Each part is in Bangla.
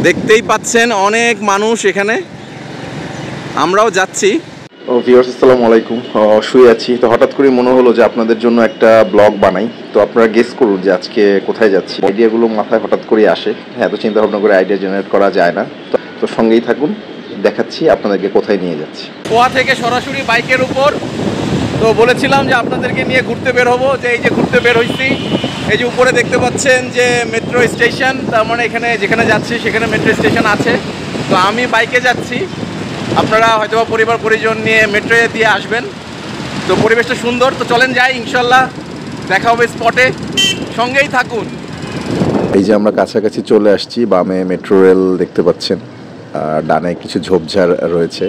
দেখতেই পাচ্ছেন অনেক মানুষ এখানে, আমরাও যাচ্ছি। ভিউয়ার্স আসসালামু আলাইকুম। শুয়ে আছি, তো হঠাৎ করে মনে হলো যে আপনাদের জন্য একটা ব্লগ বানাই। তো আপনারা গেস করুন যে আজকে কোথায় যাচ্ছি। আইডিয়াগুলো মাথায় হঠাৎ করে আসে, হ্যাঁ, তো চিন্তা ভাবনা করে আইডিয়া জেনারেট করা যায় না। তো সঙ্গেই থাকুন, দেখাচ্ছি আপনাদেরকে কোথায় নিয়ে যাচ্ছি। গোয়া থেকে সরাসরি বাইকের উপর। তো বলেছিলাম যে আপনাদেরকে নিয়ে ঘুরতে বের হবো, যে এই যে ঘুরতে বের হইছি, এই যে উপরে দেখতে পাচ্ছেন যে মেট্রো স্টেশন, তার মানে এখানে যেখানে যাচ্ছি সেখানে মেট্রো স্টেশন আছে। তো আমি বাইকে যাচ্ছি, আপনারা হয়তো পরিবার পরিজন নিয়ে মেট্রো দিয়ে আসবেন। তো পরিবেশটা সুন্দর, তো চলেন যাই, ইনশাল্লাহ দেখা হবে স্পটে, সঙ্গেই থাকুন। এই যে আমরা কাছাকাছি চলে আসছি, বামে মেট্রো রেল দেখতে পাচ্ছেন, ডানে কিছু ঝোপঝাড় রয়েছে।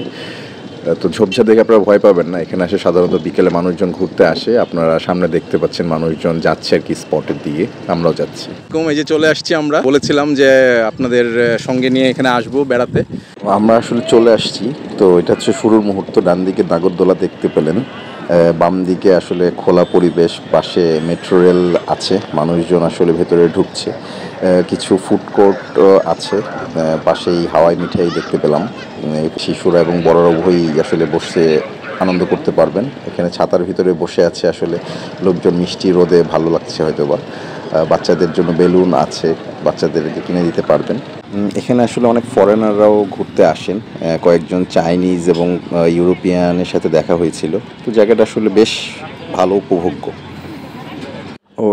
তো ঝোপঝাড় দেখে আপনারা ভয় পাবেন না, এখানে আসে সাধারণত বিকেলে মানুষজন ঘুরতে আসে। আপনারা সামনে দেখতে পাচ্ছেন মানুষজন যাচ্ছে আর কি স্পটের দিকে, আমরাও যাচ্ছি। এই যে চলে আসছি, আমরা বলেছিলাম যে আপনাদের সঙ্গে নিয়ে এখানে আসবো বেড়াতে। আমরা আসলে চলে আসছি। তো এটা হচ্ছে শুরুর মুহূর্ত। ডান দিকে নাগরদোলা দেখতে পেলেন, বাম দিকে আসলে খোলা পরিবেশ, পাশে মেট্রো রেল আছে, মানুষজন আসলে ভেতরে ঢুকছে, কিছু ফুড কোর্ট আছে, পাশেই হাওয়াই মিঠাই দেখতে পেলাম। শিশুরা এবং বড়রা উভয়ই আসলে বসে আনন্দ করতে পারবেন। এখানে ছাতার ভিতরে বসে আছে আসলে লোকজন, মিষ্টি রোদে ভালো লাগছে হয়তো বা। বাচ্চাদের জন্য বেলুন আছে, বাচ্চাদেরকে কিনে দিতে পারবেন। এখানে আসলে অনেক ফরেনাররাও ঘুরতে আসেন, কয়েকজন চাইনিজ এবং ইউরোপিয়ানের সাথে দেখা হয়েছিল। তো জায়গাটা আসলে বেশ ভালো, উপভোগ্য।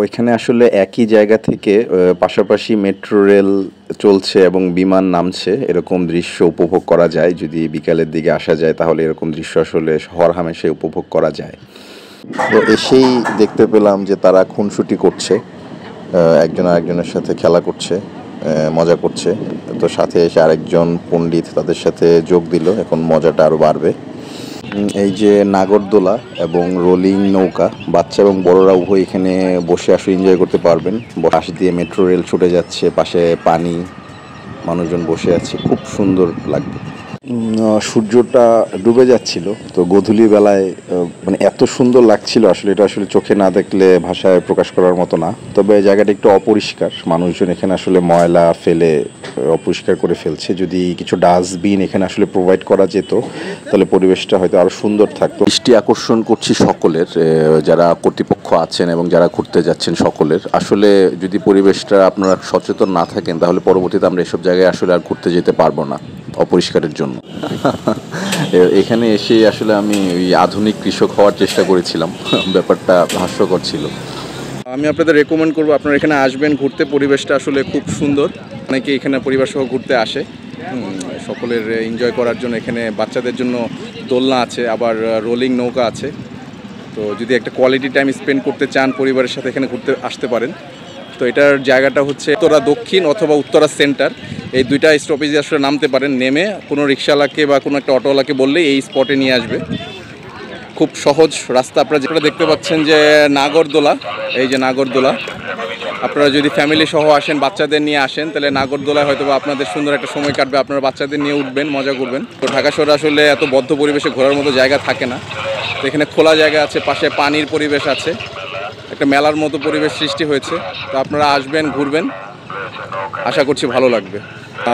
এখানে আসলে একই জায়গা থেকে পাশাপাশি মেট্রো রেল চলছে এবং বিমান নামছে, এরকম দৃশ্য উপভোগ করা যায়। যদি বিকালের দিকে আসা যায় তাহলে এরকম দৃশ্য আসলে হরহামেশাই উপভোগ করা যায়। তো এসেই দেখতে পেলাম যে তারা খুনসুটি করছে, একজন আরেকজনের সাথে খেলা করছে, মজা করছে। তো সাথে এসে আরেকজন পণ্ডিত তাদের সাথে যোগ দিল, এখন মজাটা আরও বাড়বে। এই যে নাগরদোলা এবং রোলিং নৌকা, বাচ্চা এবং বড়রা উভয় এখানে বসে আসলে এনজয় করতে পারবেন। পাশ দিয়ে মেট্রো রেল ছুটে যাচ্ছে, পাশে পানি, মানুষজন বসে আছে, খুব সুন্দর লাগবে। সূর্যটা ডুবে যাচ্ছিল, তো গোধূলি বেলায় মানে এত সুন্দর লাগছিল আসলে, এটা আসলে চোখে না দেখলে ভাষায় প্রকাশ করার মতো না। তবে জায়গাটা একটু অপরিষ্কার, মানুষজন এখানে আসলে ময়লা ফেলে অপরিষ্কার করে ফেলছে। যদি কিছু ডাস্টবিন এখানে আসলে প্রোভাইড করা যেত তাহলে পরিবেশটা হয়তো আরও সুন্দর থাকতো। দৃষ্টি আকর্ষণ করছি সকলের, যারা কর্তৃপক্ষ আছেন এবং যারা ঘুরতে যাচ্ছেন সকলের। আসলে যদি পরিবেশটা আপনারা সচেতন না থাকেন তাহলে পরবর্তীতে আমরা এসব জায়গায় আসলে আর ঘুরতে যেতে পারবো না, অপরিষ্কারের জন্য। এখানে এসে আসলে আমি ওই আধুনিক কৃষক হওয়ার চেষ্টা করেছিলাম, ব্যাপারটা হাস্যকর ছিল। আমি আপনাদের রেকমেন্ড করবো আপনারা এখানে আসবেন ঘুরতে, পরিবেশটা আসলে খুব সুন্দর। অনেকে এখানে পরিবার সহ ঘুরতে আসে, সকলের এনজয় করার জন্য। এখানে বাচ্চাদের জন্য দোলনা আছে, আবার রোলিং নৌকা আছে। তো যদি একটা কোয়ালিটি টাইম স্পেন্ড করতে চান পরিবারের সাথে, এখানে ঘুরতে আসতে পারেন। তো এটার জায়গাটা হচ্ছে উত্তরা দক্ষিণ অথবা উত্তরা সেন্টার, এই দুইটা স্টপেজে আসলে নামতে পারেন। নেমে কোনো রিক্সাওয়ালাকে বা কোনো একটা অটোওয়ালাকে বললেই এই স্পটে নিয়ে আসবে, খুব সহজ রাস্তা। আপনারা যেটা দেখতে পাচ্ছেন যে নাগরদোলা, এই যে নাগরদোলা, আপনারা যদি ফ্যামিলি সহ আসেন, বাচ্চাদের নিয়ে আসেন, তাহলে নাগরদোলায় হয়তো বা আপনাদের সুন্দর একটা সময় কাটবে। আপনারা বাচ্চাদের নিয়ে উঠবেন, মজা করবেন। তো ঢাকা শহরে আসলে এত বদ্ধ পরিবেশে ঘোরার মতো জায়গা থাকে না, তো এখানে খোলা জায়গা আছে, পাশে পানির পরিবেশ আছে, একটা মেলার মতো পরিবেশ সৃষ্টি হয়েছে। তো আপনারা আসবেন, ঘুরবেন, আশা করছি ভালো লাগবে।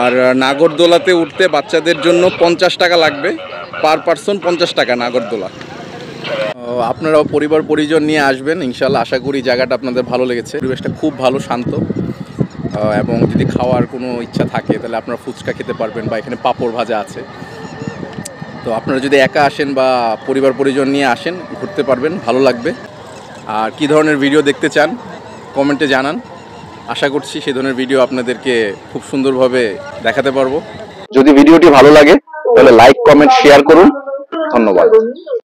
আর নাগরদোলাতে উঠতে বাচ্চাদের জন্য 50 টাকা লাগবে, পার পারসন 50 টাকা নাগরদোলা। আপনারাও পরিবার পরিজন নিয়ে আসবেন, ইনশাল্লাহ আশা করি জায়গাটা আপনাদের ভালো লেগেছে। পরিবেশটা খুব ভালো, শান্ত, এবং যদি খাওয়ার কোনো ইচ্ছা থাকে তাহলে আপনারা ফুচকা খেতে পারবেন, বা এখানে পাঁপড় ভাজা আছে। তো আপনারা যদি একা আসেন বা পরিবার পরিজন নিয়ে আসেন, ঘুরতে পারবেন, ভালো লাগবে। আর কী ধরনের ভিডিও দেখতে চান কমেন্টে জানান, আশা করছি সেই ধরনের ভিডিও আপনাদেরকে খুব সুন্দরভাবে দেখাতে পারবো। যদি ভিডিওটি ভালো লাগে তাহলে লাইক, কমেন্ট, শেয়ার করুন। ধন্যবাদ।